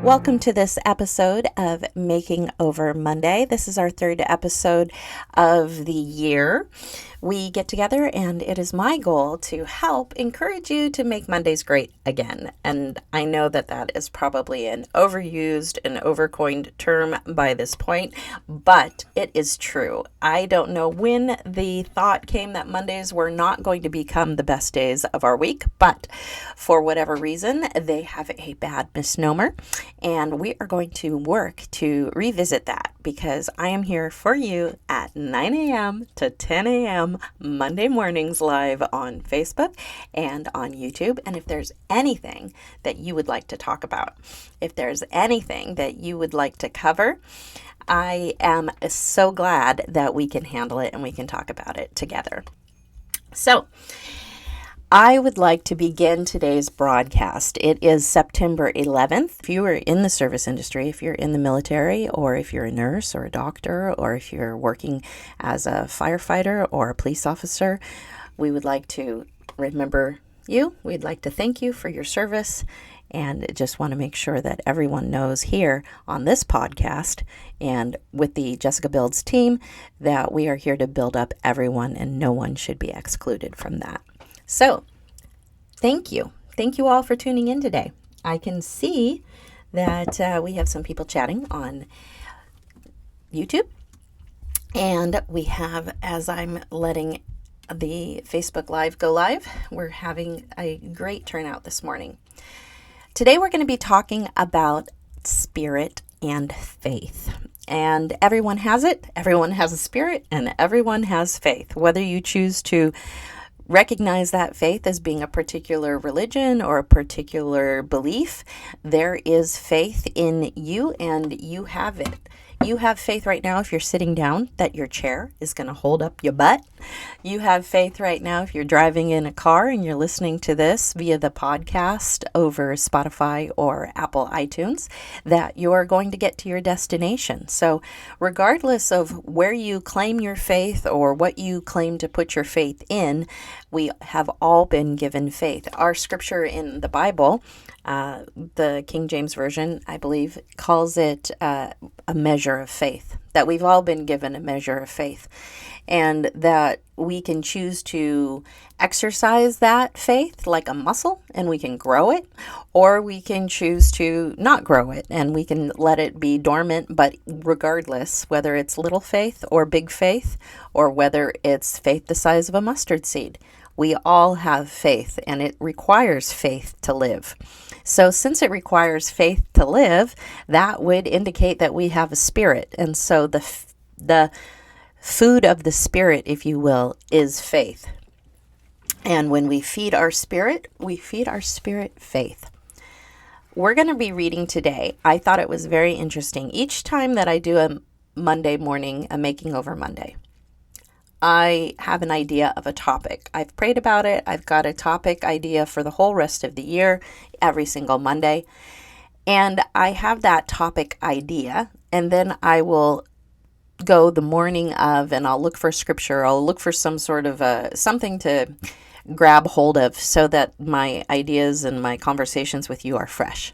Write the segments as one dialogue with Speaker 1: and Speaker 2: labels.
Speaker 1: Welcome to this episode of Making Over Monday. This is our third episode of the year. We get together and it is my goal to help encourage you to make Mondays great again. And I know that that is probably an overused and overcoined term by this point, but it is true. I don't know when the thought came that Mondays were not going to become the best days of our week, but for whatever reason, they have a bad misnomer. And we are going to work to revisit that because I am here for you at 9 a.m. to 10 a.m. Monday mornings live on Facebook and on YouTube. And if there's anything that you would like to talk about, if there's anything that you would like to cover, I am so glad that we can handle it and we can talk about it together. So, I would like to begin today's broadcast. It is September 11th. If you are in the service industry, if you're in the military, or if you're a nurse or a doctor, or if you're working as a firefighter or a police officer, we would like to remember you. We'd like to thank you for your service and just want to make sure that everyone knows here on this podcast and with the Jessicabuilds team that we are here to build up everyone and no one should be excluded from that. So, thank you. Thank you all for tuning in today. I can see that we have some people chatting on YouTube. And we have, as I'm letting the Facebook Live go live, we're having a great turnout this morning. Today we're going to be talking about spirit and faith. And everyone has it. Everyone has a spirit and everyone has faith. Whether you choose to recognize that faith as being a particular religion or a particular belief, there is faith in you and you have it. You have faith right now if you're sitting down that your chair is going to hold up your butt. You have faith right now if you're driving in a car and you're listening to this via the podcast over Spotify or Apple iTunes, that you're going to get to your destination. So regardless of where you claim your faith or what you claim to put your faith in, we have all been given faith. Our scripture in the Bible, the King James Version, I believe, calls it a measure of faith, that we've all been given a measure of faith, and that we can choose to exercise that faith like a muscle and we can grow it, or we can choose to not grow it and we can let it be dormant. But regardless, whether it's little faith or big faith, or whether it's faith the size of a mustard seed, we all have faith and it requires faith to live. So since it requires faith to live, that would indicate that we have a spirit. And so the food of the spirit, if you will, is faith. And when we feed our spirit faith. We're going to be reading today. I thought it was very interesting. Each time that I do a Monday morning, a Making Over Monday, I have an idea of a topic. I've prayed about it. I've got a topic idea for the whole rest of the year, every single Monday. And I have that topic idea, and then I will go the morning of, and I'll look for scripture. I'll look for some sort of something to grab hold of so that my ideas and my conversations with you are fresh.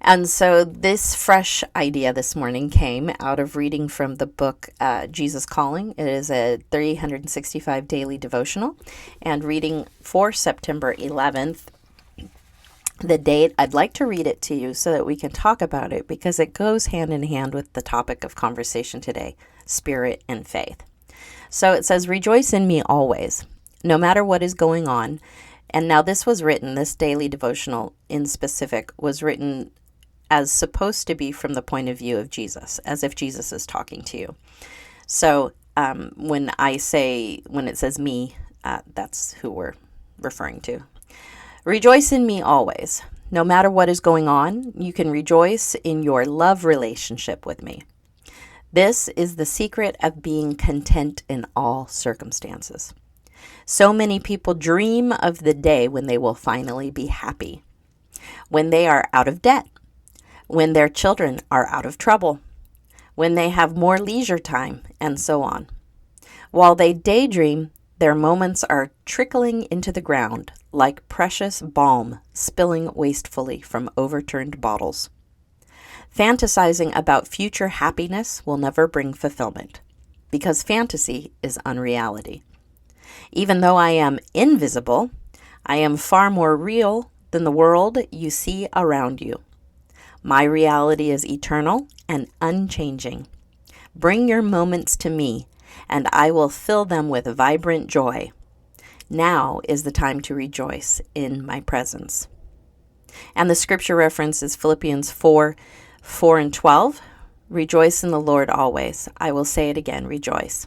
Speaker 1: And so this fresh idea this morning came out of reading from the book Jesus Calling. It is a 365 daily devotional, and reading for September 11th, the date. I'd like to read it to you so that we can talk about it because it goes hand in hand with the topic of conversation today, spirit and faith. So it says, "Rejoice in me always, no matter what is going on." And now this was written, this daily devotional in specific was written as supposed to be from the point of view of Jesus, as if Jesus is talking to you. So when it says me, that's who we're referring to. "Rejoice in me always. No matter what is going on, you can rejoice in your love relationship with me. This is the secret of being content in all circumstances. So many people dream of the day when they will finally be happy, when they are out of debt, when their children are out of trouble, when they have more leisure time, and so on. While they daydream, their moments are trickling into the ground like precious balm spilling wastefully from overturned bottles. Fantasizing about future happiness will never bring fulfillment, because fantasy is unreality. Even though I am invisible, I am far more real than the world you see around you. My reality is eternal and unchanging. Bring your moments to me, and I will fill them with vibrant joy. Now is the time to rejoice in my presence. And the scripture reference is Philippians 4:4-12. Rejoice in the Lord always. I will say it again, rejoice.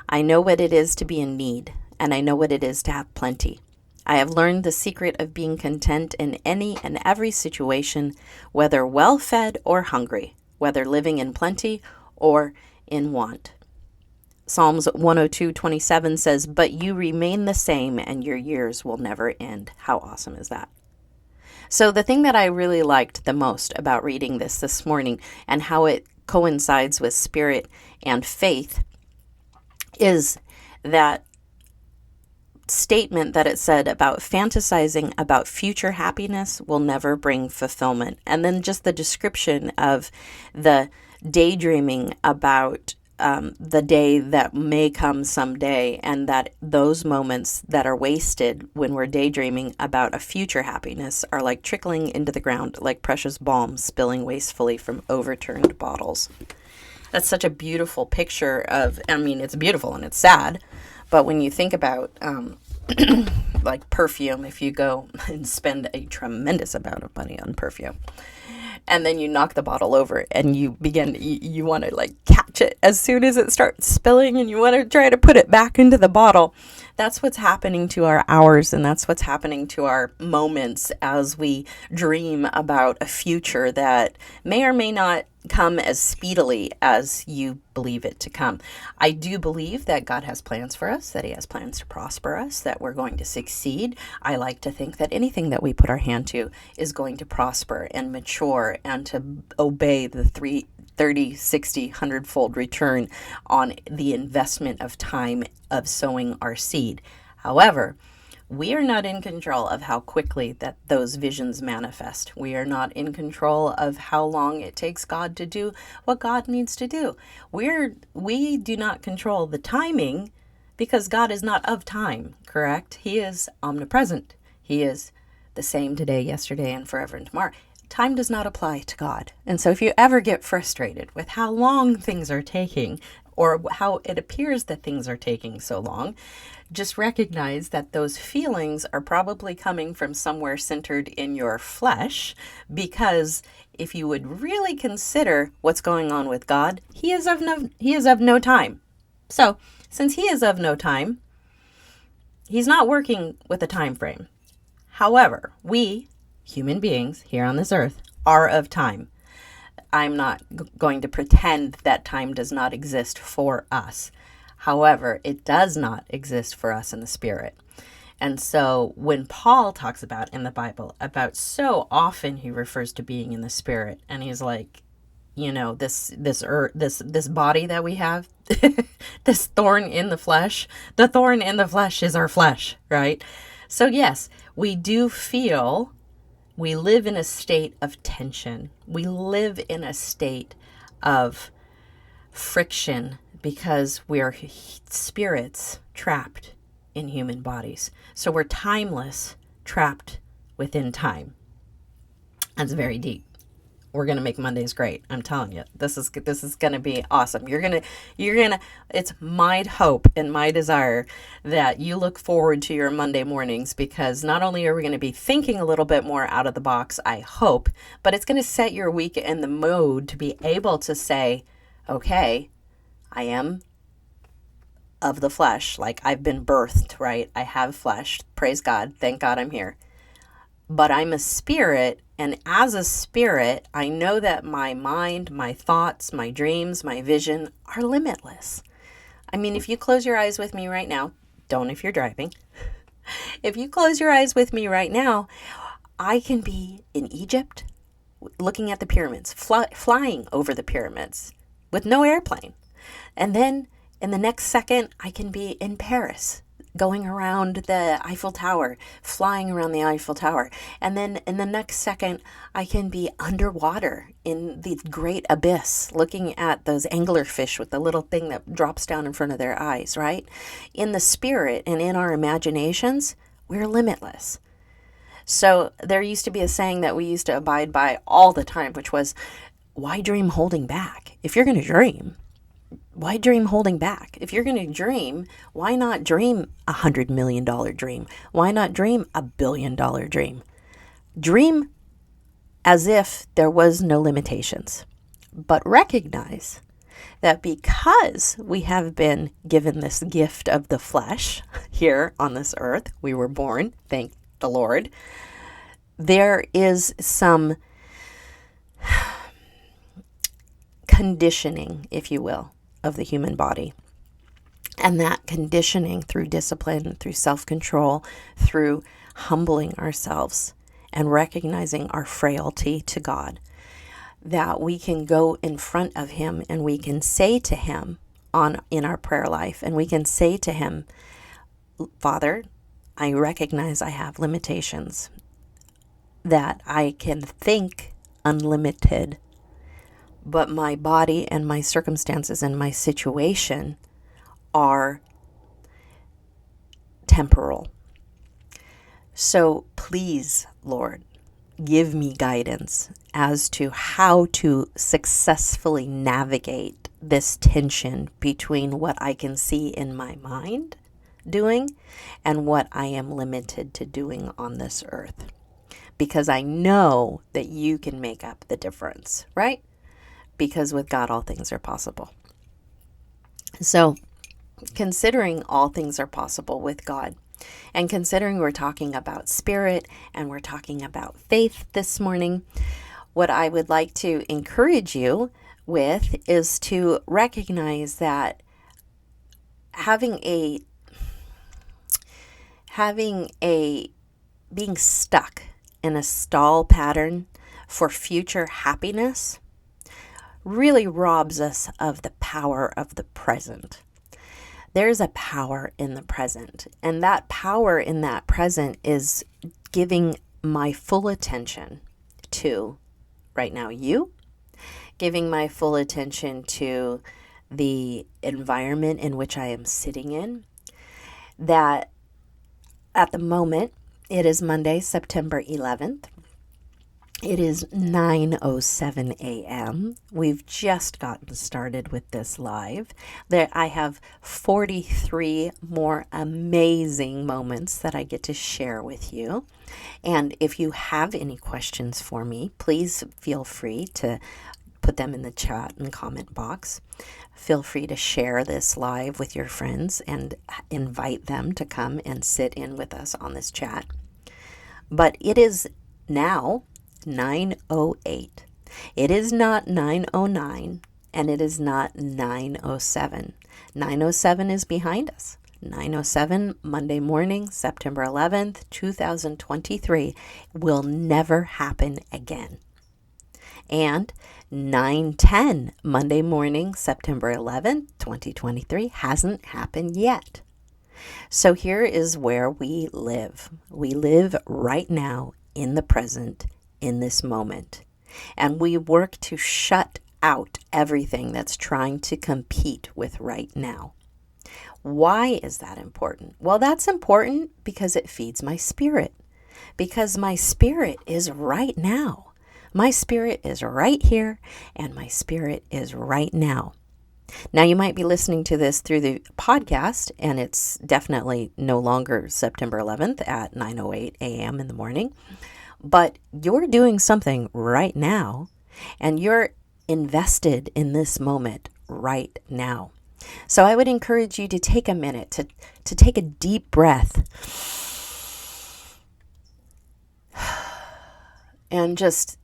Speaker 1: I know what it is to be in need, and I know what it is to have plenty. I have learned the secret of being content in any and every situation, whether well-fed or hungry, whether living in plenty or in want. Psalms 102:27 says, but you remain the same and your years will never end. How awesome is that? So the thing that I really liked the most about reading this morning and how it coincides with spirit and faith is that statement that it said about fantasizing about future happiness will never bring fulfillment. And then just the description of the daydreaming about the day that may come someday, and that those moments that are wasted when we're daydreaming about a future happiness are like trickling into the ground, like precious balm spilling wastefully from overturned bottles. That's such a beautiful picture of, I mean, it's beautiful and it's sad, but when you think about like perfume, if you go and spend a tremendous amount of money on perfume, and then you knock the bottle over and you want to like catch it as soon as it starts spilling, and you want to try to put it back into the bottle. That's what's happening to our hours, and that's what's happening to our moments as we dream about a future that may or may not come as speedily as you believe it to come. I do believe that God has plans for us, that he has plans to prosper us, that we're going to succeed. I like to think that anything that we put our hand to is going to prosper and mature and to obey the 30, 60, 100-fold return on the investment of time of sowing our seed. However, we are not in control of how quickly that those visions manifest. We are not in control of how long it takes God to do what God needs to do. We do not control the timing, because God is not of time, correct? He is omnipresent. He is the same today, yesterday, and forever and tomorrow. Time does not apply to God. And so if you ever get frustrated with how long things are taking, or how it appears that things are taking so long, just recognize that those feelings are probably coming from somewhere centered in your flesh, because if you would really consider what's going on with God, he is of no time. So since he is of no time, he's not working with a time frame. However, we human beings here on this earth are of time. I'm not going to pretend that time does not exist for us. However, it does not exist for us in the spirit. And so when Paul talks about in the Bible about, so often he refers to being in the spirit, and he's like, you know, this body that we have, this thorn in the flesh, the thorn in the flesh is our flesh, right? So yes, we do feel, we live in a state of tension. We live in a state of friction, because we're spirits trapped in human bodies. So we're timeless, trapped within time. That's very deep. We're going to make Mondays great. I'm telling you, this is going to be awesome. You're going to, it's my hope and my desire that you look forward to your Monday mornings, because not only are we going to be thinking a little bit more out of the box, I hope, but it's going to set your week in the mode to be able to say, okay, I am of the flesh. Like, I've been birthed, right? I have flesh. Praise God. Thank God I'm here. But I'm a spirit, and as a spirit, I know that my mind, my thoughts, my dreams, my vision are limitless. I mean, if you close your eyes with me right now, don't if you're driving. If you close your eyes with me right now, I can be in Egypt looking at the pyramids, flying over the pyramids with no airplane. And then in the next second, I can be in Paris going around the Eiffel Tower, flying around the Eiffel Tower. And then in the next second, I can be underwater in the great abyss, looking at those anglerfish with the little thing that drops down in front of their eyes, right? In the spirit and in our imaginations, we're limitless. So there used to be a saying that we used to abide by all the time, which was, why dream holding back? If you're going to dream, why dream holding back? If you're going to dream, why not dream $100 million dream? Why not dream $1 billion dream? Dream as if there was no limitations, but recognize that because we have been given this gift of the flesh here on this earth, we were born, thank the Lord, there is some conditioning, if you will, of the human body. And that conditioning through discipline, through self-control, through humbling ourselves and recognizing our frailty to God, that we can go in front of Him and we can say to Him in our prayer life, and we can say to Him, Father, I recognize I have limitations, that I can think unlimited, but my body and my circumstances and my situation are temporal. So please, Lord, give me guidance as to how to successfully navigate this tension between what I can see in my mind doing and what I am limited to doing on this earth. Because I know that you can make up the difference, right? Because with God, all things are possible. So, considering all things are possible with God, and considering we're talking about spirit and we're talking about faith this morning, what I would like to encourage you with is to recognize that being stuck in a stall pattern for future happiness really robs us of the power of the present. There's a power in the present, and that power in that present is giving my full attention to, right now, you, giving my full attention to the environment in which I am sitting in, that at the moment, it is Monday, September 11th. It is 9:07 a.m. We've just gotten started with this live. I have 43 more amazing moments that I get to share with you. And if you have any questions for me, please feel free to put them in the chat and comment box. Feel free to share this live with your friends and invite them to come and sit in with us on this chat. But it is now 9:08. It is not 9:09 and it is not 9:07. 9:07 is behind us. 9:07 Monday morning, September 11th, 2023 will never happen again. And 9:10 Monday morning, September 11th, 2023 hasn't happened yet. So here is where we live. We live right now in the present, in this moment. And we work to shut out everything that's trying to compete with right now. Why is that important? Well, that's important because it feeds my spirit. Because my spirit is right now. My spirit is right here, and my spirit is right now. Now, you might be listening to this through the podcast, and it's definitely no longer September 11th at 9:08 a.m. in the morning, but you're doing something right now, and you're invested in this moment right now. So I would encourage you to take a minute to take a deep breath and just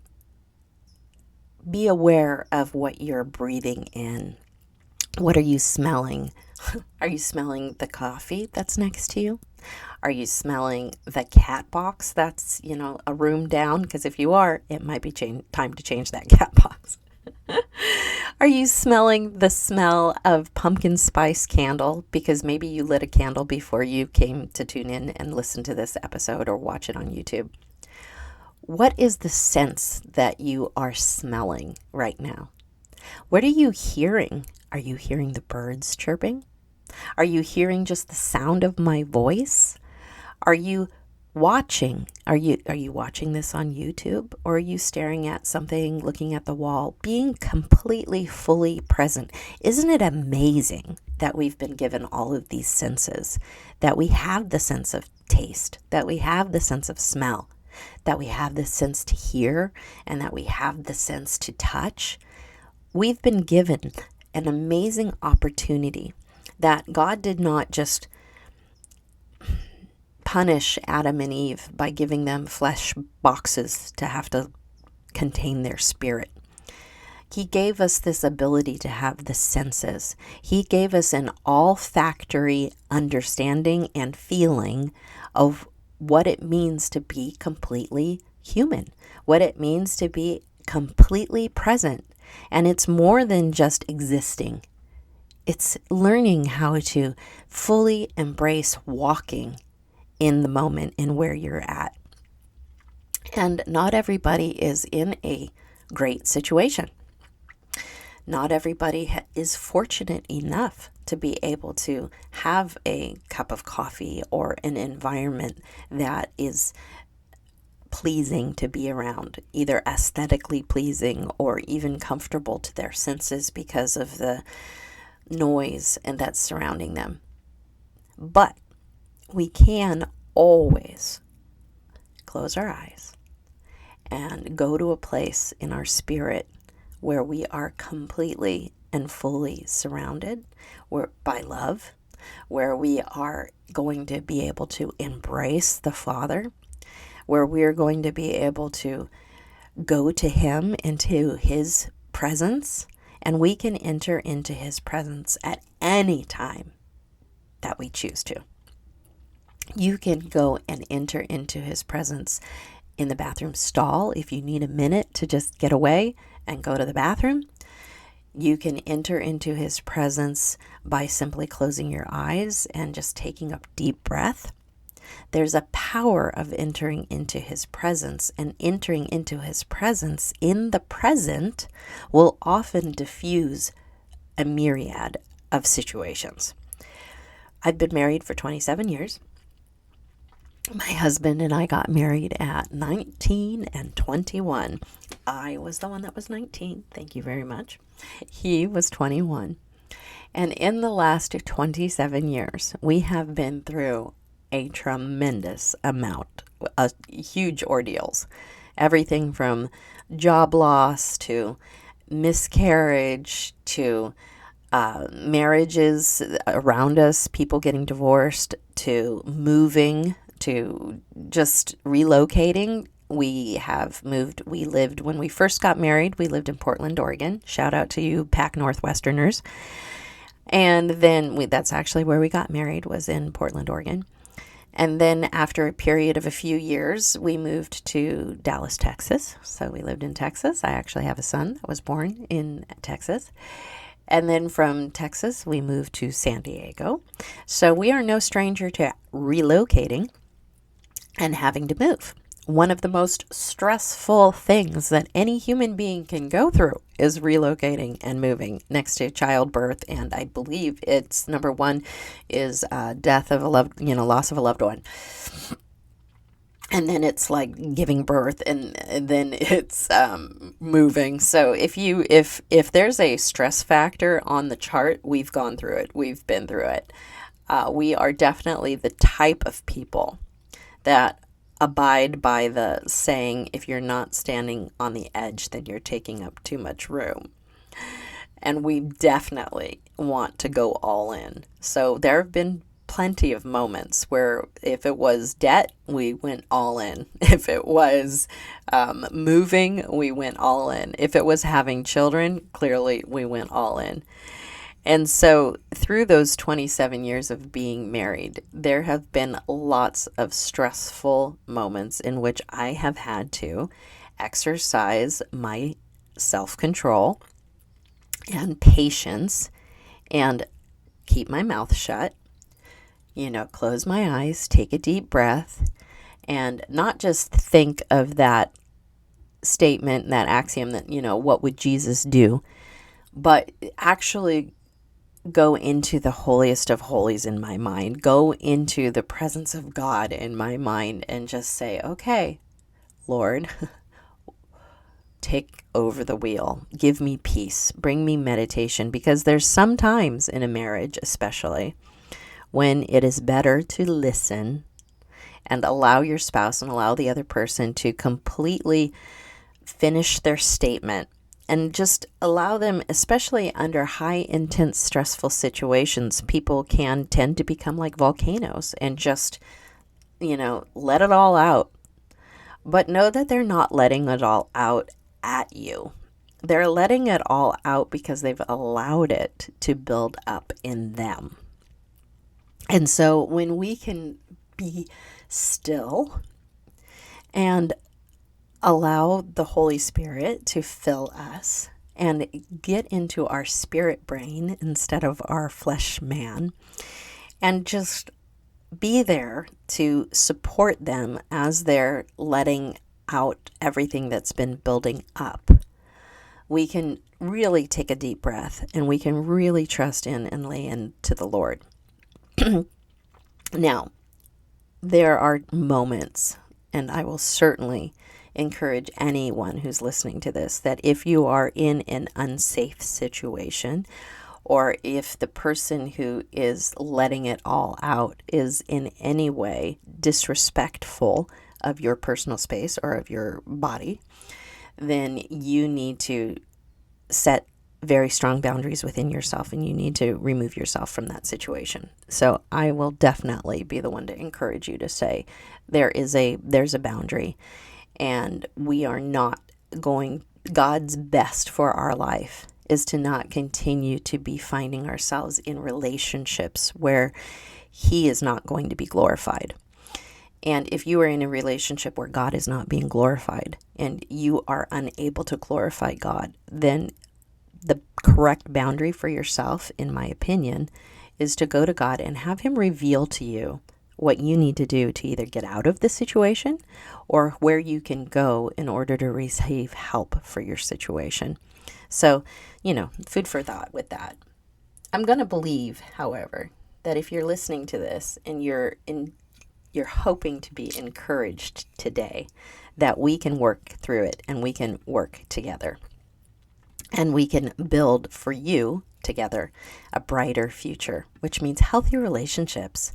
Speaker 1: be aware of what you're breathing in. What are you smelling? Are you smelling the coffee that's next to you? Are you smelling the cat box that's, a room down? Because if you are, it might be time to change that cat box. Are you smelling the smell of pumpkin spice candle because maybe you lit a candle before you came to tune in and listen to this episode or watch it on YouTube? What is the sense that you are smelling right now? What are you hearing? Are you hearing the birds chirping? Are you hearing just the sound of my voice? Are you watching? Are you watching this on YouTube, or are you staring at something, looking at the wall, being completely fully present? Isn't it amazing that we've been given all of these senses, that we have the sense of taste, that we have the sense of smell, that we have the sense to hear, and that we have the sense to touch? We've been given an amazing opportunity that God did not just punish Adam and Eve by giving them flesh boxes to have to contain their spirit. He gave us this ability to have the senses. He gave us an olfactory understanding and feeling of what it means to be completely human, what it means to be completely present. And it's more than just existing. It's learning how to fully embrace walking in the moment and where you're at. And not everybody is in a great situation. Not everybody is fortunate enough to be able to have a cup of coffee or an environment that is pleasing to be around, either aesthetically pleasing or even comfortable to their senses because of the noise and that's surrounding them. But we can always close our eyes and go to a place in our spirit where we are completely and fully surrounded by love, where we are going to be able to embrace the Father, where we are going to be able to go to Him into His presence, and we can enter into His presence at any time that we choose to. You can go and enter into His presence in the bathroom stall if you need a minute to just get away and go to the bathroom. You can enter into His presence by simply closing your eyes and just taking a deep breath. There's a power of entering into His presence, and entering into His presence in the present will often diffuse a myriad of situations. I've been married for 27 years. My husband and I got married at 19 and 21. I was the one that was 19. Thank you very much. He was 21. And in the last 27 years, we have been through a tremendous amount of huge ordeals. Everything from job loss to miscarriage to marriages around us, people getting divorced, to moving, to just relocating. We have moved. We lived, when we first got married, we lived in Portland, Oregon. Shout out to you, Pac Northwesterners. And then that's actually where we got married, was in Portland, Oregon. And then after a period of a few years, we moved to Dallas, Texas. So we lived in Texas. I actually have a son that was born in Texas. And then from Texas, we moved to San Diego. So we are no stranger to relocating and having to move. One of the most stressful things that any human being can go through is relocating and moving, next to childbirth. And I believe it's number one is death of a loss of a loved one. And then it's like giving birth, and then it's moving. So if there's a stress factor on the chart, we've gone through it. We've been through it. We are definitely the type of people that abide by the saying, if you're not standing on the edge, then you're taking up too much room. And we definitely want to go all in. So there have been plenty of moments where if it was debt, we went all in. If it was moving, we went all in. If it was having children, clearly we went all in. And so through those 27 years of being married, there have been lots of stressful moments in which I have had to exercise my self-control and patience and keep my mouth shut, close my eyes, take a deep breath, and not just think of that statement, that axiom that, what would Jesus do, but actually go into the holiest of holies in my mind, go into the presence of God in my mind and just say, okay, Lord, take over the wheel, give me peace, bring me meditation, because there's some times in a marriage, especially, when it is better to listen and allow your spouse and allow the other person to completely finish their statement and just allow them, especially under high, intense, stressful situations. People can tend to become like volcanoes and just, let it all out. But know that they're not letting it all out at you. They're letting it all out because they've allowed it to build up in them. And so when we can be still and allow the Holy Spirit to fill us and get into our spirit brain instead of our flesh man, and just be there to support them as they're letting out everything that's been building up, we can really take a deep breath and we can really trust in and lay into the Lord. Now, there are moments, and I will certainly encourage anyone who's listening to this, that if you are in an unsafe situation, or if the person who is letting it all out is in any way disrespectful of your personal space or of your body, then you need to set very strong boundaries within yourself, and you need to remove yourself from that situation. So I will definitely be the one to encourage you to say there's a boundary, and we are not going, God's best for our life is to not continue to be finding ourselves in relationships where He is not going to be glorified. And if you are in a relationship where God is not being glorified and you are unable to glorify God, then the correct boundary for yourself, in my opinion, is to go to God and have Him reveal to you what you need to do to either get out of the situation or where you can go in order to receive help for your situation. So, food for thought with that. I'm going to believe, however, that if you're listening to this and you're hoping to be encouraged today, that we can work through it and we can work together. And we can build for you together a brighter future, which means healthier relationships.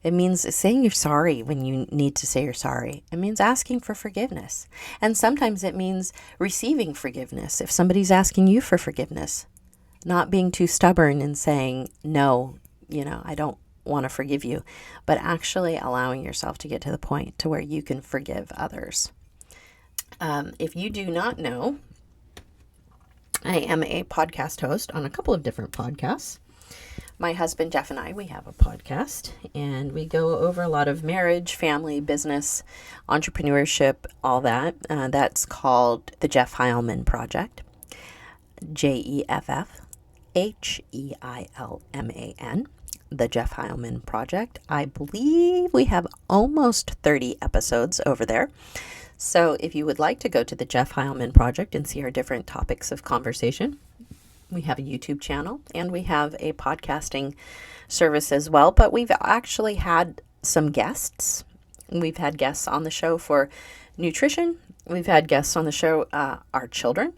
Speaker 1: It means saying you're sorry when you need to say you're sorry. It means asking for forgiveness. And sometimes it means receiving forgiveness if somebody's asking you for forgiveness. Not being too stubborn and saying, no, I don't want to forgive you, but actually allowing yourself to get to the point to where you can forgive others. If you do not know, I am a podcast host on a couple of different podcasts. My husband, Jeff, and I, we have a podcast, and we go over a lot of marriage, family, business, entrepreneurship, all that. That's called the Jeff Heilman Project, JEFFHEILMAN, the Jeff Heilman Project. I believe we have almost 30 episodes over there. So if you would like to go to the Jeff Heilman Project and see our different topics of conversation, we have a YouTube channel and we have a podcasting service as well. But we've actually had some guests. We've had guests on the show for nutrition. We've had guests on the show, our children.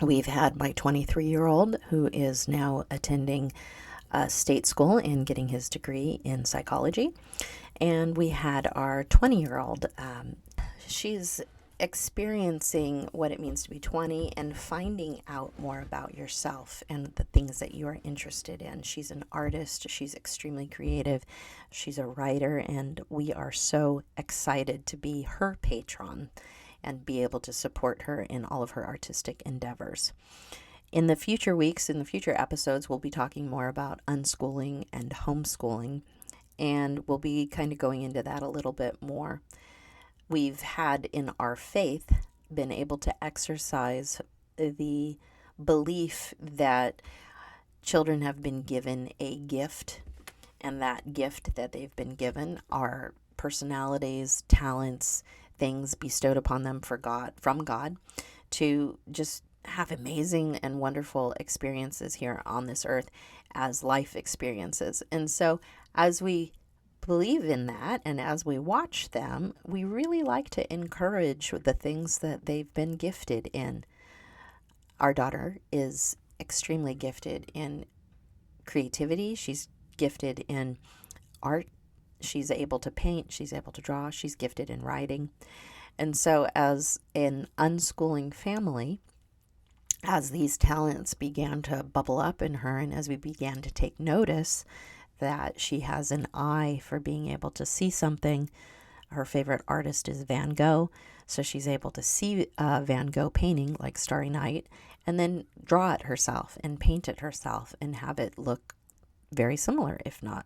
Speaker 1: We've had my 23-year-old who is now attending state school and getting his degree in psychology. And we had our 20-year-old. She's experiencing what it means to be 20 and finding out more about yourself and the things that you are interested in. She's an artist. She's extremely creative. She's a writer, and we are so excited to be her patron and be able to support her in all of her artistic endeavors. In the future weeks, in the future episodes, we'll be talking more about unschooling and homeschooling, and we'll be kind of going into that a little bit more. We've had in our faith been able to exercise the belief that children have been given a gift, and that gift that they've been given are personalities, talents, things bestowed upon them from God, to just have amazing and wonderful experiences here on this earth as life experiences. And so as we believe in that and as we watch them, we really like to encourage the things that they've been gifted in. Our daughter is extremely gifted in creativity. She's gifted in art. She's able to paint. She's able to draw. She's gifted in writing. And so as an unschooling family, as these talents began to bubble up in her, and as we began to take notice that she has an eye for being able to see something, her favorite artist is Van Gogh, so she's able to see Van Gogh painting like Starry Night and then draw it herself and paint it herself and have it look very similar, if not,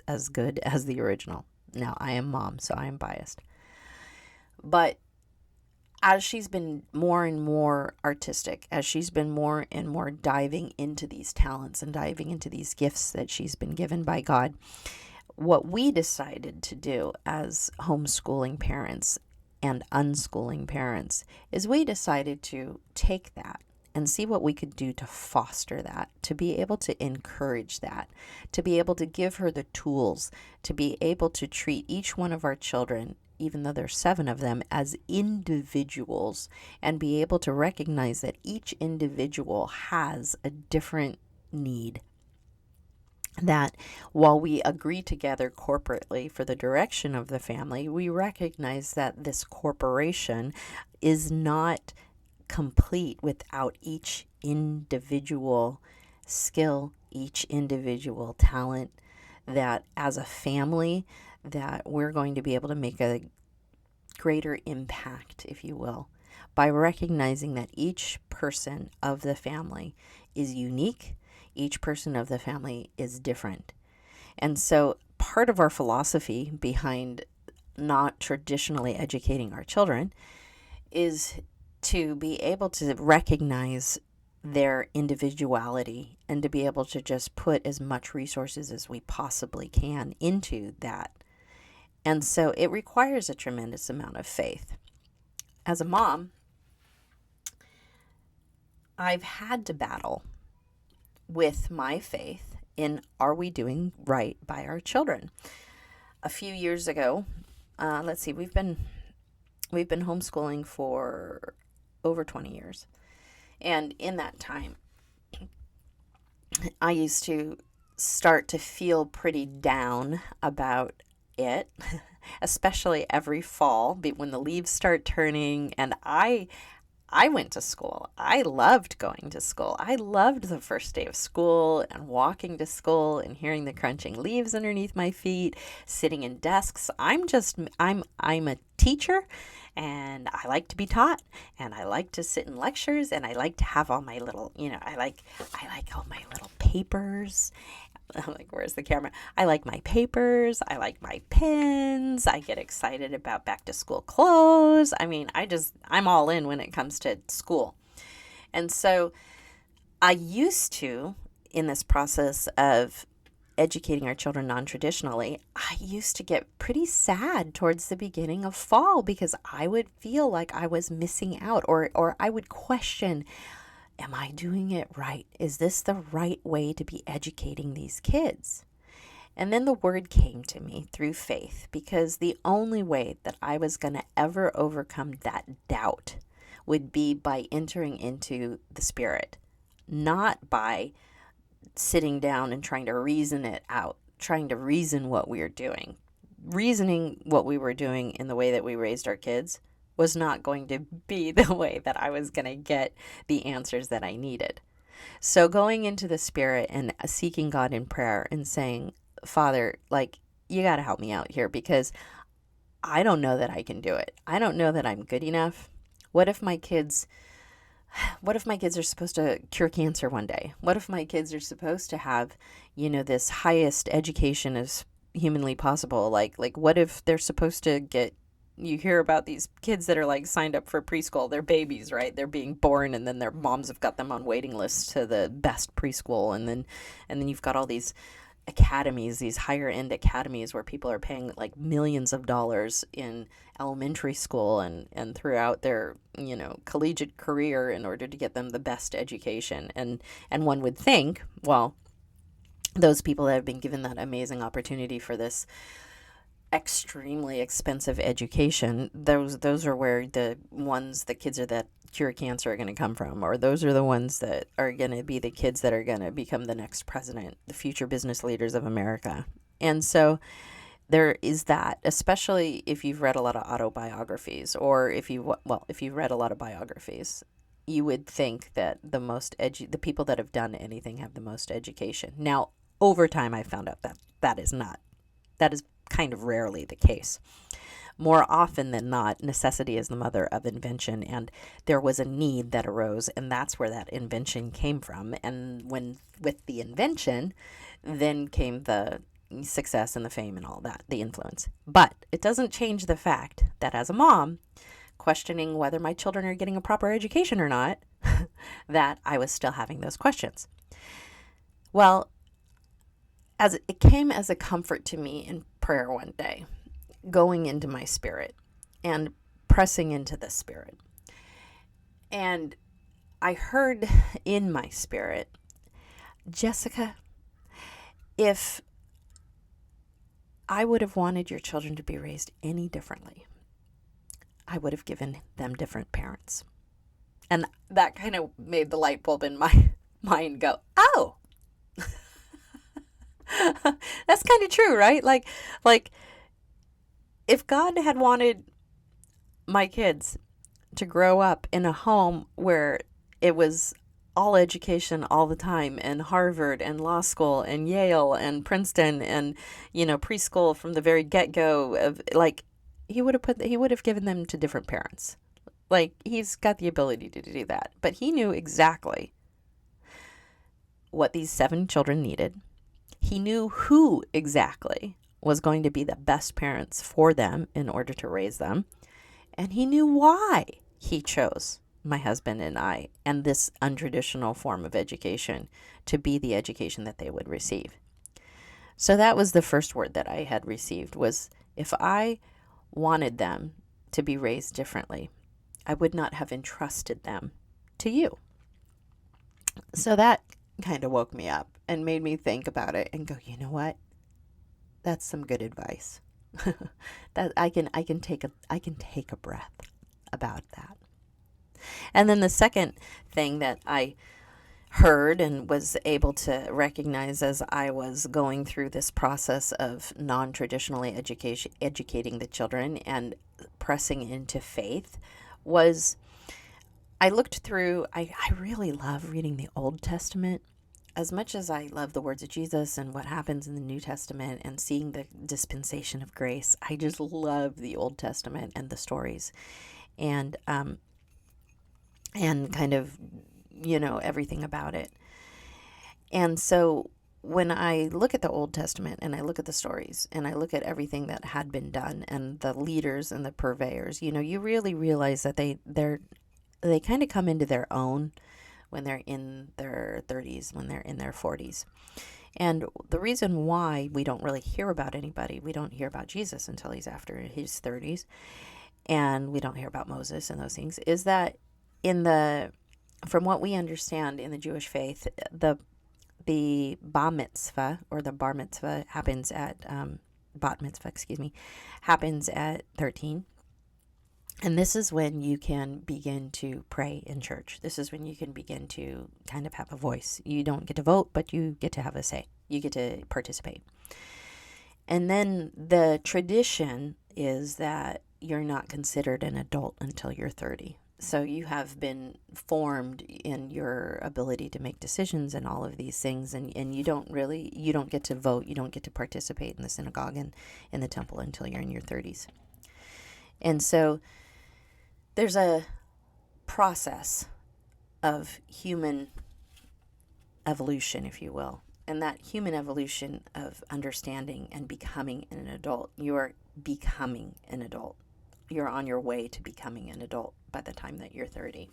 Speaker 1: as good as the original. Now, I am mom, so I am biased. But as she's been more and more artistic, as she's been more and more diving into these talents and diving into these gifts that she's been given by God, what we decided to do as homeschooling parents and unschooling parents is we decided to take that and see what we could do to foster that, to be able to encourage that, to be able to give her the tools, to be able to treat each one of our children, even though there's 7 of them, as individuals, and be able to recognize that each individual has a different need. That while we agree together corporately for the direction of the family, we recognize that this corporation is not complete without each individual skill, each individual talent, that as a family, that we're going to be able to make a greater impact, if you will, by recognizing that each person of the family is unique. Each person of the family is different. And so part of our philosophy behind not traditionally educating our children is to be able to recognize their individuality and to be able to just put as much resources as we possibly can into that. And so it requires a tremendous amount of faith. As a mom, I've had to battle with my faith in, are we doing right by our children? A few years ago, we've been homeschooling for over 20 years. And in that time, I used to start to feel pretty down about it, especially every fall when the leaves start turning. And I went to school. I loved going to school. I loved the first day of school and walking to school and hearing the crunching leaves underneath my feet, sitting in desks. I'm a teacher, and I like to be taught, and I like to sit in lectures, and I like to have all my little, I like all my little papers. I'm like, where's the camera? I like my papers. I like my pens. I get excited about back to school clothes. I mean, I'm all in when it comes to school. And so I used to, in this process of educating our children non-traditionally, I used to get pretty sad towards the beginning of fall because I would feel like I was missing out, or I would question, am I doing it right? Is this the right way to be educating these kids? And then the word came to me through faith, because the only way that I was going to ever overcome that doubt would be by entering into the Spirit, not by sitting down and trying to reason it out, trying to reason what we were doing. Reasoning what we were doing in the way that we raised our kids was not going to be the way that I was going to get the answers that I needed. So going into the Spirit and seeking God in prayer and saying, Father, you got to help me out here, because I don't know that I can do it. I don't know that I'm good enough. What if my kids are supposed to cure cancer one day? What if my kids are supposed to have, this highest education as humanly possible? Like what if they're supposed to get, you hear about these kids that are like signed up for preschool. They're babies, right? They're being born, and then their moms have got them on waiting lists to the best preschool, and then you've got all these academies, these higher end academies where people are paying like millions of dollars in elementary school and throughout their, collegiate career in order to get them the best education. And one would think, well, those people that have been given that amazing opportunity for this extremely expensive education, those are where the kids are that cure cancer are going to come from, or those are the ones that are going to be the kids that are going to become the next president, the future business leaders of America. And so there is that, especially if you've read a lot of autobiographies, or if you've read a lot of biographies, you would think that the people that have done anything have the most education. Now, over time, I found out that is kind of rarely the case. More often than not, necessity is the mother of invention, and there was a need that arose, and that's where that invention came from. And with the invention, then came the success and the fame and all that, the influence. But it doesn't change the fact that as a mom, questioning whether my children are getting a proper education or not, that I was still having those questions. Well, as it came as a comfort to me in prayer one day, going into my spirit and pressing into the spirit. And I heard in my spirit, Jessica, if I would have wanted your children to be raised any differently, I would have given them different parents. And that kind of made the light bulb in my mind go, oh, that's kind of true, right? Like if God had wanted my kids to grow up in a home where it was all education all the time, and Harvard and law school and Yale and Princeton and, preschool from the very get-go, of like, he would have given them to different parents. Like, he's got the ability to do that. But he knew exactly what these 7 children needed. He knew who exactly was going to be the best parents for them in order to raise them. And he knew why he chose my husband and I and this untraditional form of education to be the education that they would receive. So that was the first word that I had received, was if I wanted them to be raised differently, I would not have entrusted them to you. So that kind of woke me up and made me think about it and go, you know what? That's some good advice. That I can take a breath about that. And then the second thing that I heard and was able to recognize as I was going through this process of non-traditionally educating the children and pressing into faith was, I looked through, I really love reading the Old Testament. As much as I love the words of Jesus and what happens in the New Testament and seeing the dispensation of grace, I just love the Old Testament and the stories and kind of, everything about it. And so when I look at the Old Testament and I look at the stories and I look at everything that had been done and the leaders and the purveyors, you really realize that they kind of come into their own when they're in their 30s, when they're in their 40s. And the reason why we don't really hear about anybody, we don't hear about Jesus until he's after his 30s, and we don't hear about Moses and those things, is that from what we understand in the Jewish faith, the bar mitzvah or the bar mitzvah happens at bat mitzvah, happens at 13. And this is when you can begin to pray in church. This is when you can begin to kind of have a voice. You don't get to vote, but you get to have a say. You get to participate. And then the tradition is that you're not considered an adult until you're 30. So you have been formed in your ability to make decisions and all of these things. And you don't get to vote. You don't get to participate in the synagogue and in the temple until you're in your 30s. And so there's a process of human evolution, if you will. And that human evolution of understanding and becoming an adult, you are becoming an adult. you're on your way to becoming an adult by the time that you're 30.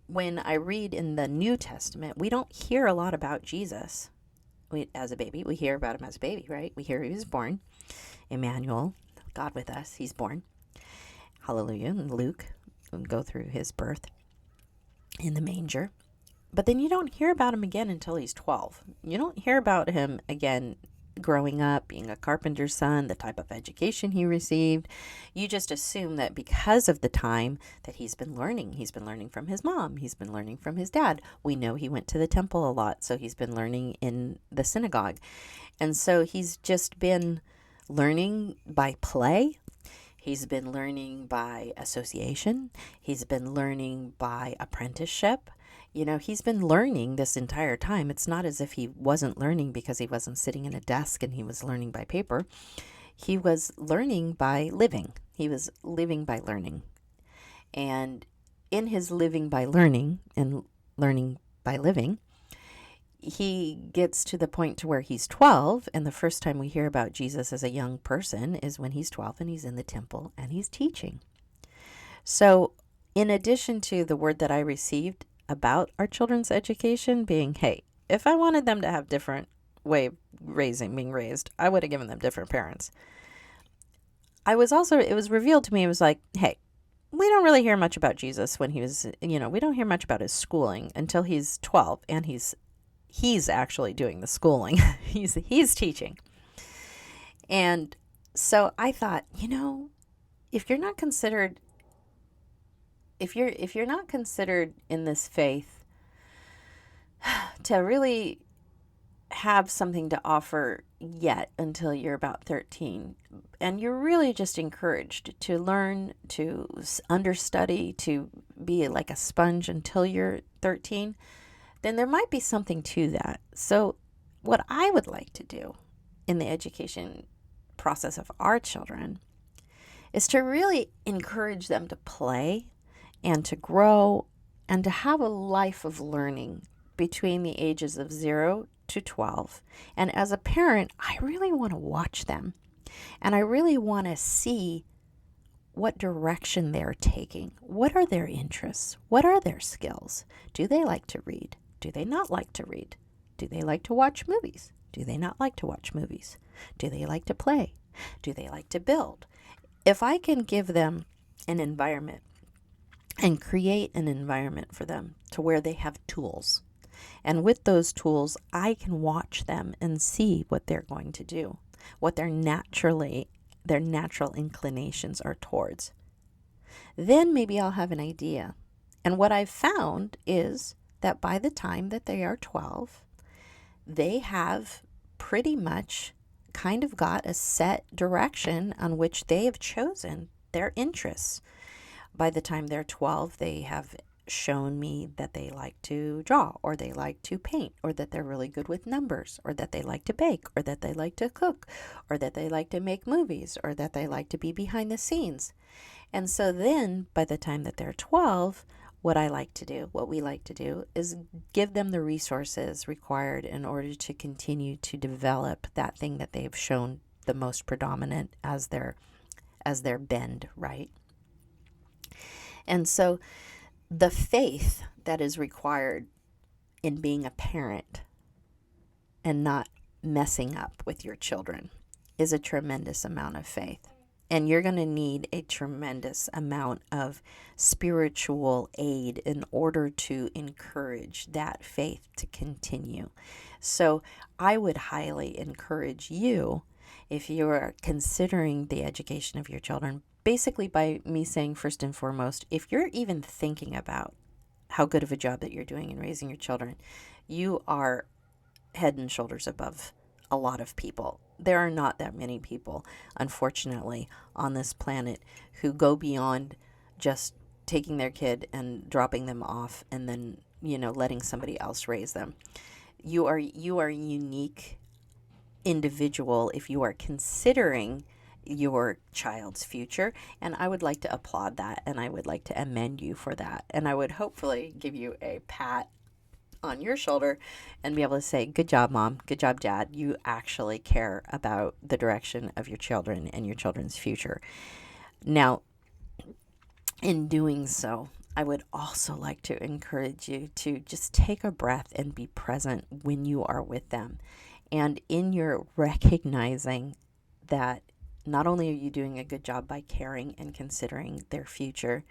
Speaker 1: When I read in the New Testament, we don't hear a lot about Jesus as a baby. We hear about him as a baby, right? We hear he was born. Emmanuel, God with us, he's born. Hallelujah. And Luke, and go through his birth in the manger. But then you don't hear about him again until he's 12. You don't hear about him again growing up, being a carpenter's son, the type of education he received. You just assume that because of the time that he's been learning from his mom, he's been learning from his dad. We know he went to the temple a lot, so he's been learning in the synagogue. And so he's just been learning by play. He's been learning by association. He's been learning by apprenticeship. He's been learning this entire time. It's not as if he wasn't learning because he wasn't sitting in a desk and he was learning by paper. He was learning by living. He was living by learning. And in his living by learning and learning by living, he gets to the point to where he's 12. And the first time we hear about Jesus as a young person is when he's 12 and he's in the temple and he's teaching. So in addition to the word that I received about our children's education being, hey, if I wanted them to have different way of being raised, I would have given them different parents. It was revealed to me, it was like, hey, we don't really hear much about Jesus when he was, we don't hear much about his schooling until he's 12 and he's actually doing the schooling. he's teaching. And so I thought, if you're not considered in this faith to really have something to offer yet until you're about 13, and you're really just encouraged to learn, to understudy, to be like a sponge until you're 13, then there might be something to that. So what I would like to do in the education process of our children is to really encourage them to play and to grow and to have a life of learning between the ages of 0 to 12. And as a parent, I really want to watch them. And I really want to see what direction they're taking. What are their interests? What are their skills? Do they like to read? Do they not like to read? Do they like to watch movies? Do they not like to watch movies? Do they like to play? Do they like to build? If I can give them an environment and create an environment for them to where they have tools, and with those tools, I can watch them and see what they're going to do, what their natural inclinations are towards. Then maybe I'll have an idea. And what I've found is that by the time that they are 12, they have pretty much kind of got a set direction on which they have chosen their interests. By the time they're 12, they have shown me that they like to draw, or they like to paint, or that they're really good with numbers, or that they like to bake, or that they like to cook, or that they like to make movies, or that they like to be behind the scenes. And so then by the time that they're 12, what we like to do is give them the resources required in order to continue to develop that thing that they've shown the most predominant as their bend, right? And so the faith that is required in being a parent and not messing up with your children is a tremendous amount of faith. And you're going to need a tremendous amount of spiritual aid in order to encourage that faith to continue. So I would highly encourage you, if you're considering the education of your children, basically by me saying first and foremost, if you're even thinking about how good of a job that you're doing in raising your children, you are head and shoulders above a lot of people. There are not that many people, unfortunately, on this planet who go beyond just taking their kid and dropping them off and then, letting somebody else raise them. You are a unique individual if you are considering your child's future, and I would like to applaud that, and I would like to amend you for that, and I would hopefully give you a pat on your shoulder and be able to say, good job, Mom, good job, Dad, you actually care about the direction of your children and your children's future. Now, in doing so, I would also like to encourage you to just take a breath and be present when you are with them. And in your recognizing that not only are you doing a good job by caring and considering their future,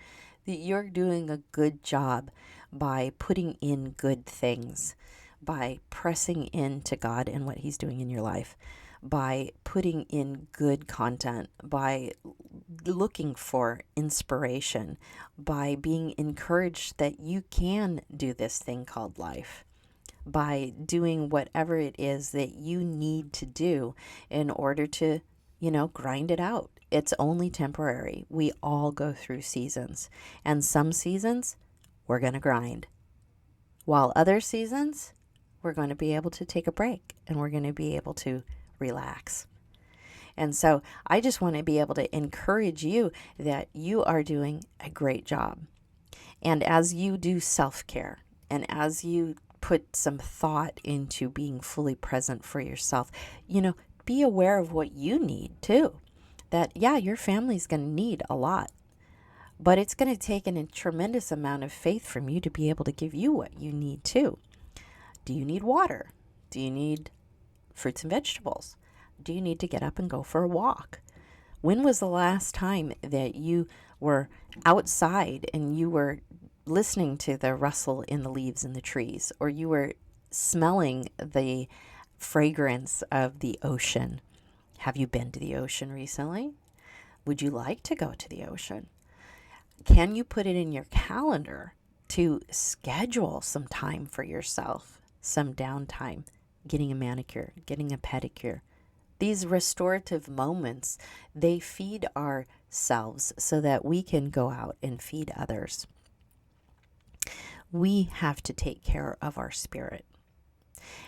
Speaker 1: that you're doing a good job by putting in good things, by pressing into God and what He's doing in your life, by putting in good content, by looking for inspiration, by being encouraged that you can do this thing called life, by doing whatever it is that you need to do in order to, grind it out. It's only temporary. We all go through seasons, and some seasons we're going to grind, while other seasons we're going to be able to take a break and we're going to be able to relax. And so I just want to be able to encourage you that you are doing a great job. And as you do self-care and as you put some thought into being fully present for yourself, be aware of what you need too. That, yeah, your family's going to need a lot, but it's going to take a tremendous amount of faith from you to be able to give you what you need too. Do you need water? Do you need fruits and vegetables? Do you need to get up and go for a walk? When was the last time that you were outside and you were listening to the rustle in the leaves in the trees, or you were smelling the fragrance of the ocean? Have you been to the ocean recently? Would you like to go to the ocean? Can you put it in your calendar to schedule some time for yourself, some downtime, getting a manicure, getting a pedicure? These restorative moments, they feed ourselves so that we can go out and feed others. We have to take care of our spirit,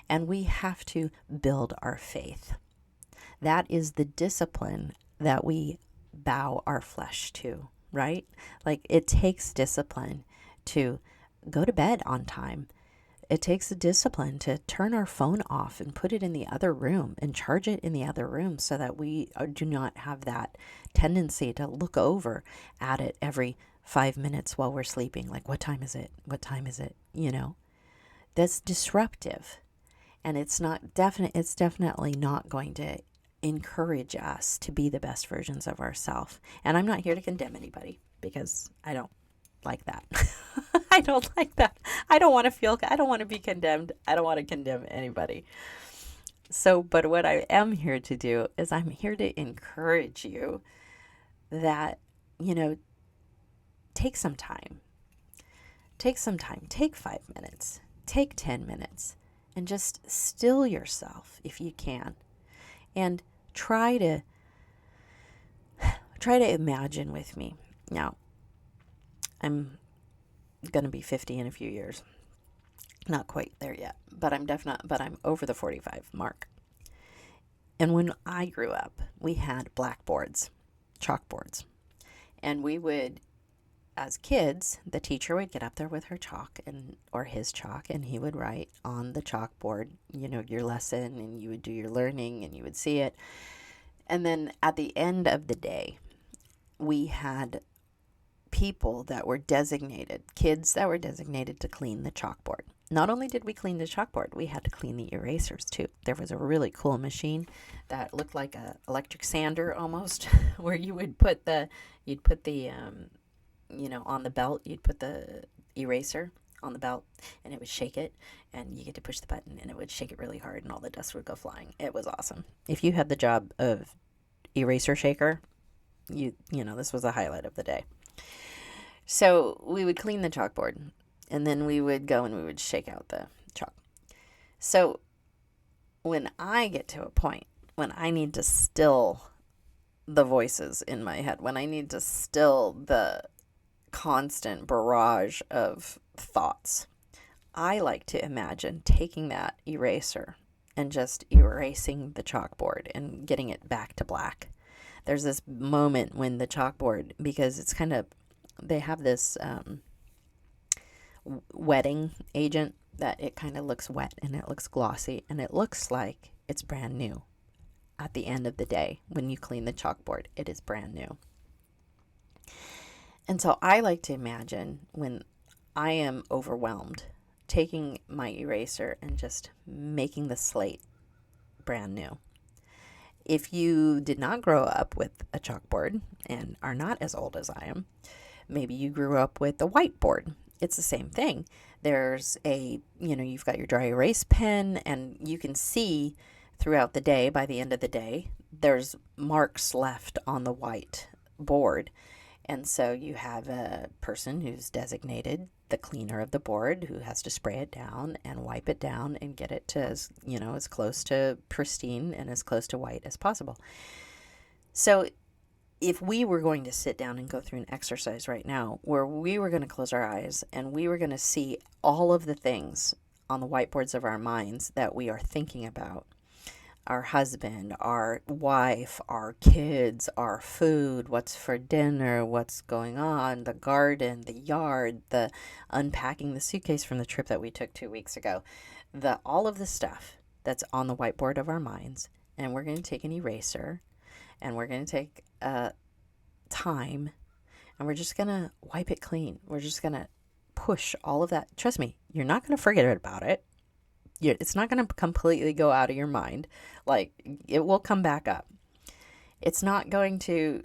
Speaker 1: and we have to build our faith. That is the discipline that we bow our flesh to, right? Like, it takes discipline to go to bed on time. It takes a discipline to turn our phone off and put it in the other room and charge it in the other room so that we do not have that tendency to look over at it every 5 minutes while we're sleeping. Like, what time is it? What time is it? That's disruptive. And it's definitely not going to encourage us to be the best versions of ourselves. And I'm not here to condemn anybody, because I don't like that. I don't like that. I don't want to be condemned. I don't want to condemn anybody. So, but what I am here to do is I'm here to encourage you that, take some time. Take 5 minutes, take 10 minutes, and just still yourself if you can. And try to imagine with me. Now, I'm going to be 50 in a few years. Not quite there yet, but I'm over the 45 mark. And when I grew up, we had blackboards, chalkboards. And we would, as kids, the teacher would get up there with her chalk or his chalk, and he would write on the chalkboard, your lesson, and you would do your learning and you would see it. And then at the end of the day, we had people that were designated, kids that were designated to clean the chalkboard. Not only did we clean the chalkboard, we had to clean the erasers too. There was a really cool machine that looked like a electric sander almost, where you would put the on the belt, you'd put the eraser on the belt and it would shake it, and you get to push the button and it would shake it really hard and all the dust would go flying. It was awesome. If you had the job of eraser shaker, this was a highlight of the day. So we would clean the chalkboard, and then we would go and we would shake out the chalk. So when I get to a point when I need to still the voices in my head, when I need to still the constant barrage of thoughts, I like to imagine taking that eraser and just erasing the chalkboard and getting it back to black. There's this moment when the chalkboard, because it's kind of, they have this wetting agent that it kind of looks wet and it looks glossy and it looks like it's brand new. At the end of the day, when you clean the chalkboard, it is brand new. And so I like to imagine when I am overwhelmed, taking my eraser and just making the slate brand new. If you did not grow up with a chalkboard and are not as old as I am, maybe you grew up with a whiteboard. It's the same thing. There's you've got your dry erase pen, and you can see throughout the day, by the end of the day, there's marks left on the white board. And so you have a person who's designated the cleaner of the board who has to spray it down and wipe it down and get it to as close to pristine and as close to white as possible. So if we were going to sit down and go through an exercise right now where we were going to close our eyes and we were going to see all of the things on the whiteboards of our minds that we are thinking about, our husband, our wife, our kids, our food, what's for dinner, what's going on, the garden, the yard, the unpacking the suitcase from the trip that we took 2 weeks ago, all of the stuff that's on the whiteboard of our minds. And we're going to take an eraser and we're going to take time and we're just going to wipe it clean. We're just going to push all of that. Trust me, you're not going to forget about it. It's not going to completely go out of your mind. Like, it will come back up. It's not going to,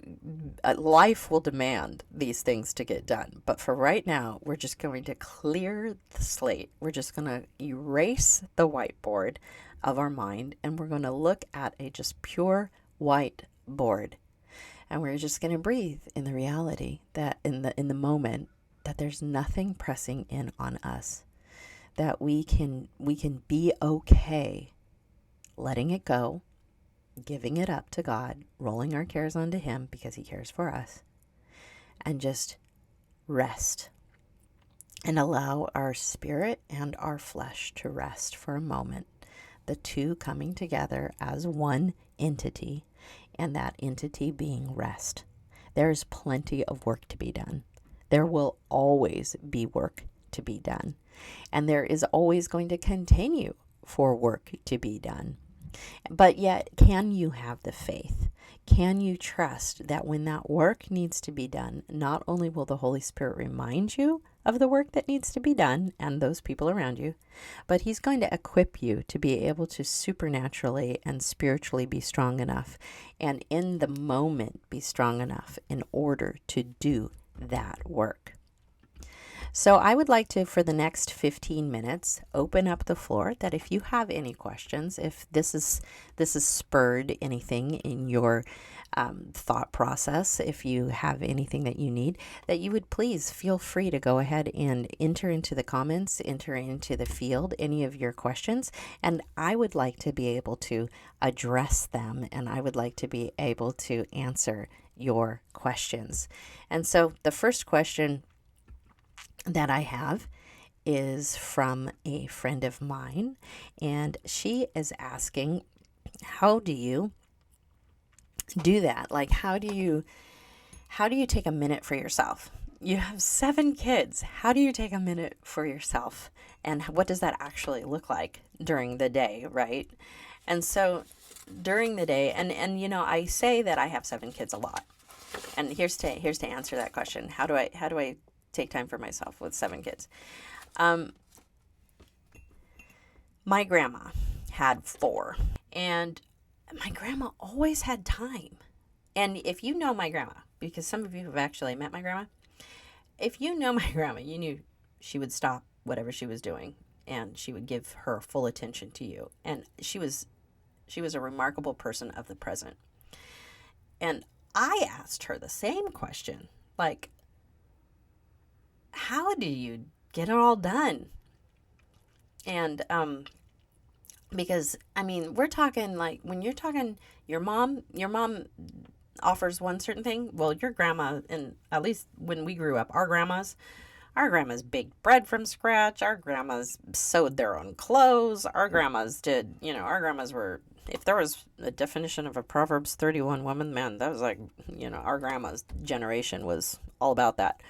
Speaker 1: life will demand these things to get done. But for right now, we're just going to clear the slate. We're just going to erase the whiteboard of our mind, and we're going to look at a just pure white board. And we're just going to breathe in the reality that in the moment that there's nothing pressing in on us. That we can be okay letting it go, giving it up to God, rolling our cares onto Him because He cares for us, and just rest and allow our spirit and our flesh to rest for a moment, the two coming together as one entity, and that entity being rest. There is plenty of work to be done. There will always be work to be done. And there is always going to continue for work to be done. But yet, can you have the faith? Can you trust that when that work needs to be done, not only will the Holy Spirit remind you of the work that needs to be done and those people around you, but He's going to equip you to be able to supernaturally and spiritually be strong enough and in the moment be strong enough in order to do that work. So I would like to, for the next 15 minutes, open up the floor that if you have any questions, if this has spurred anything in your thought process, if you have anything that you need, that you would please feel free to go ahead and enter into the comments, enter into the field any of your questions, and I would like to be able to address them, and I would like to be able to answer your questions. And so the first question that I have is from a friend of mine, and she is asking, how do you do that? Like, how do you take a minute for yourself? You have 7 kids. How do you take a minute for yourself? And what does that actually look like during the day, right? And so during the day, and I say that I have 7 kids a lot. And here's to answer that question. How do I take time for myself with 7 kids? My grandma had 4, and my grandma always had time. And if you know my grandma, because some of you have actually met my grandma, if you know my grandma, you knew she would stop whatever she was doing and she would give her full attention to you. And she was a remarkable person of the present. And I asked her the same question, like, how do you get it all done? And because we're talking, like, when you're talking your mom offers one certain thing. Well, your grandma, and at least when we grew up, our grandmas baked bread from scratch. Our grandmas sewed their own clothes. Our grandmas were, if there was a definition of a Proverbs 31 woman, man, that was like, our grandma's generation was all about that.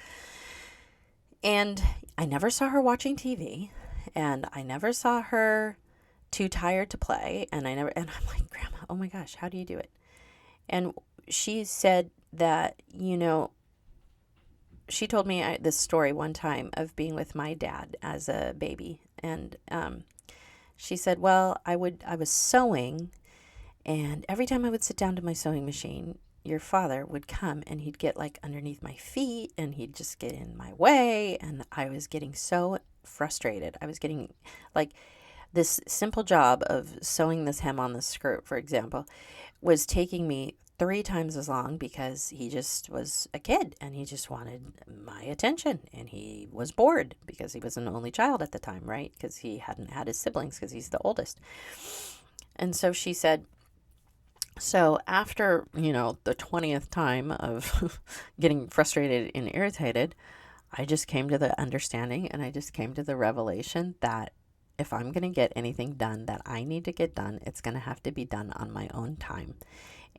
Speaker 1: And I never saw her watching TV, and I never saw her too tired to play. And I'm like, Grandma, oh my gosh, how do you do it? And she said that, she told me this story one time of being with my dad as a baby. And she said, well, I was sewing, and every time I would sit down to my sewing machine, your father would come and he'd get like underneath my feet and he'd just get in my way. And I was getting so frustrated. I was getting like this simple job of sewing this hem on the skirt, for example, was taking me 3 times as long because he just was a kid and he just wanted my attention, and he was bored because he was an only child at the time, right? Because he hadn't had his siblings because he's the oldest. And so she said, so after, the 20th time of getting frustrated and irritated, I just came to the understanding, and I just came to the revelation that if I'm going to get anything done that I need to get done, it's going to have to be done on my own time.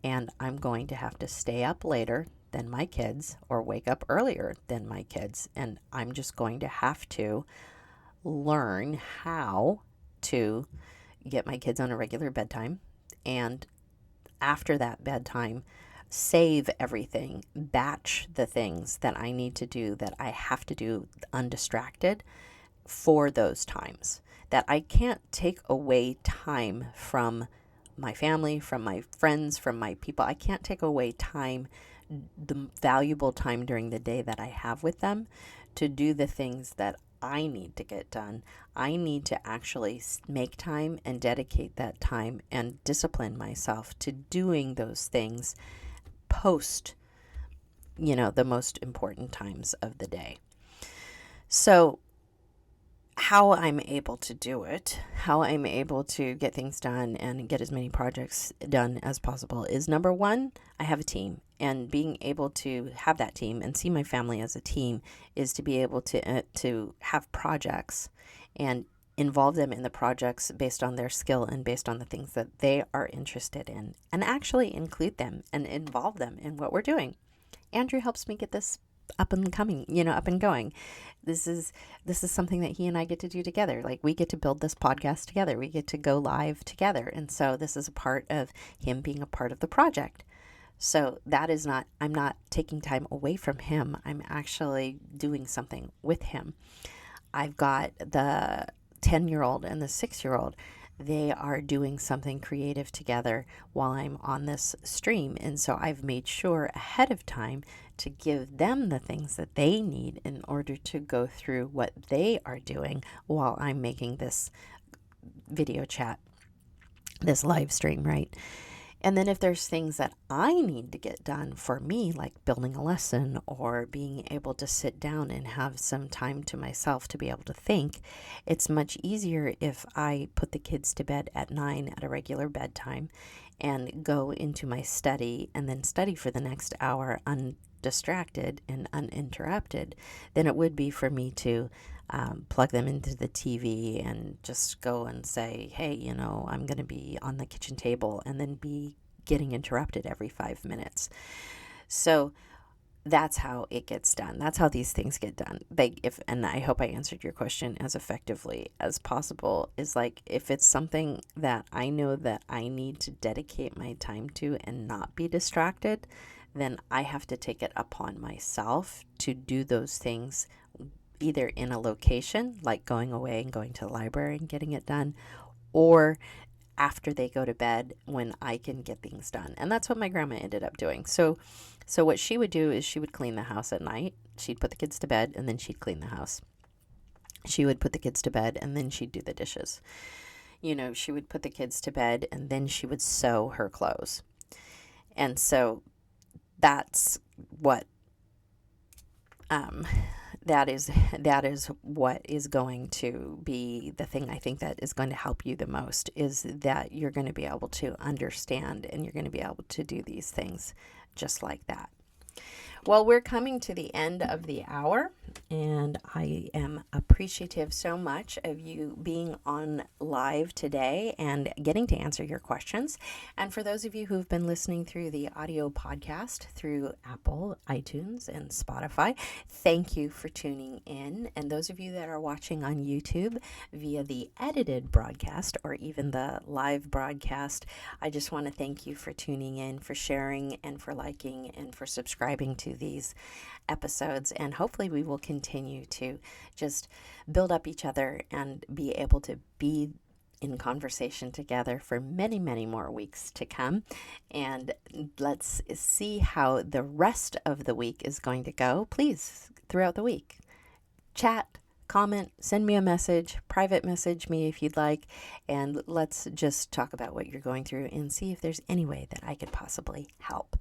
Speaker 1: And I'm going to have to stay up later than my kids or wake up earlier than my kids. And I'm just going to have to learn how to get my kids on a regular bedtime. And after that bedtime, save everything, batch the things that I need to do, that I have to do undistracted for those times. That I can't take away time from my family, from my friends, from my people. I can't take away time, the valuable time during the day that I have with them, to do the things that I need to get done. I need to actually make time and dedicate that time and discipline myself to doing those things post, the most important times of the day. So how I'm able to do it, how I'm able to get things done and get as many projects done as possible is, number one, I have a team. And being able to have that team and see my family as a team is to be able to have projects and involve them in the projects based on their skill and based on the things that they are interested in, and actually include them and involve them in what we're doing. Andrew helps me get this up and going. This is something that he and I get to do together. Like, we get to build this podcast together. We get to go live together. And so this is a part of him being a part of the project. So I'm not taking time away from him. I'm actually doing something with him. I've got the 10-year-old and the 6-year-old. They are doing something creative together while I'm on this stream. And so I've made sure ahead of time to give them the things that they need in order to go through what they are doing while I'm making this video chat, this live stream, right? And then if there's things that I need to get done for me, like building a lesson or being able to sit down and have some time to myself to be able to think, it's much easier if I put the kids to bed at 9 at a regular bedtime and go into my study and then study for the next hour undistracted and uninterrupted than it would be for me to plug them into the TV and just go and say, hey, I'm going to be on the kitchen table, and then be getting interrupted every 5 minutes. So that's how it gets done. That's how these things get done. And I hope I answered your question as effectively as possible, is like, if it's something that I know that I need to dedicate my time to and not be distracted, then I have to take it upon myself to do those things, either in a location, like going away and going to the library and getting it done, or after they go to bed when I can get things done. And that's what my grandma ended up doing. So what she would do is she would clean the house at night. She'd put the kids to bed, and then she'd clean the house. She would put the kids to bed, and then she'd do the dishes. She would put the kids to bed, and then she would sew her clothes. And so that's what that is what is going to be the thing I think that is going to help you the most, is that you're going to be able to understand and you're going to be able to do these things just like that. Well, we're coming to the end of the hour, and I am appreciative so much of you being on live today and getting to answer your questions. And for those of you who've been listening through the audio podcast through Apple, iTunes, and Spotify, thank you for tuning in. And those of you that are watching on YouTube via the edited broadcast or even the live broadcast, I just want to thank you for tuning in, for sharing, and for liking, and for subscribing to to these episodes, and hopefully we will continue to just build up each other and be able to be in conversation together for many, many more weeks to come. And let's see how the rest of the week is going to go. Please, throughout the week, chat, comment, send me a message, private message me if you'd like, and let's just talk about what you're going through and see if there's any way that I could possibly help.